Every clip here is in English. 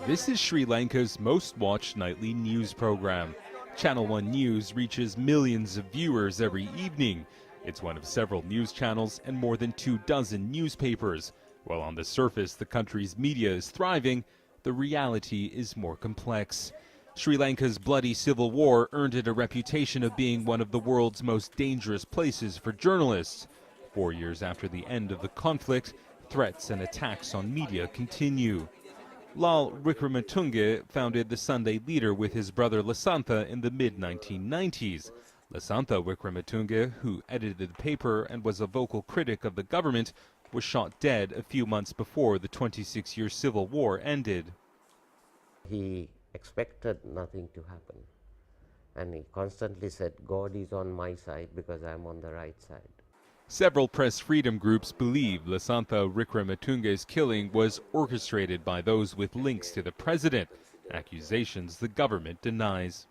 This is Sri Lanka's most watched nightly news program. Channel 1 News reaches millions of viewers every evening. It's one of several news channels and more than 24 newspapers. While on the surface the country's media is thriving, the reality is more complex. Sri Lanka's bloody civil war earned it a reputation of being one of the world's most dangerous places for journalists. 4 years after the end of the conflict, threats and attacks on media continue. Lal Wickrematunge founded the Sunday Leader with his brother Lasantha in the mid-1990s. Lasantha Wickrematunge, who edited the paper and was a vocal critic of the government, was shot dead a few months before the 26-year civil war ended. He expected nothing to happen, and he constantly said, God is on my side because I'm on the right side. Several press freedom groups believe Lasantha Wickrematunge's killing was orchestrated by those with links to the president, accusations the government denies.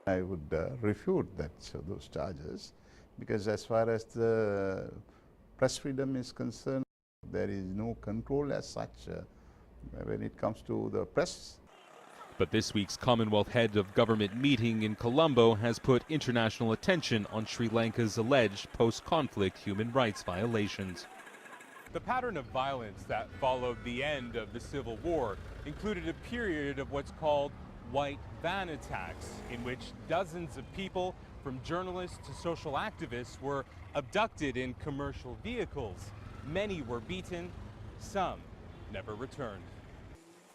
I would refute those charges, because as far as the press freedom is concerned, there is no control as such when it comes to the press. But this week's Commonwealth Head of Government meeting in Colombo has put international attention on Sri Lanka's alleged post-conflict human rights violations. The pattern of violence that followed the end of the Civil War included a period of what's called white van attacks, in which dozens of people, from journalists to social activists, were abducted in commercial vehicles. Many were beaten, some never returned.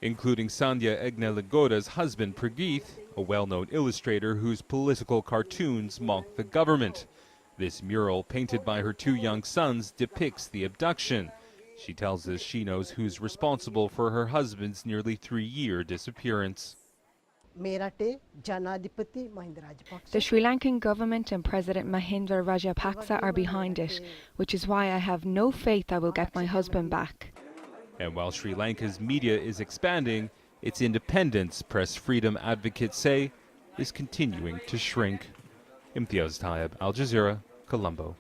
Including Sandhya Egnelagoda's husband Prageeth, a well-known illustrator whose political cartoons mock the government. This mural, painted by her 2 young sons, depicts the abduction. She tells us she knows who's responsible for her husband's nearly 3-year disappearance. The Sri Lankan government and President Mahinda Rajapaksa are behind it, which is why I have no faith I will get my husband back. And while Sri Lanka's media is expanding, its independence, press freedom advocates say, is continuing to shrink. Imtiaz Tayyab, Al Jazeera, Colombo.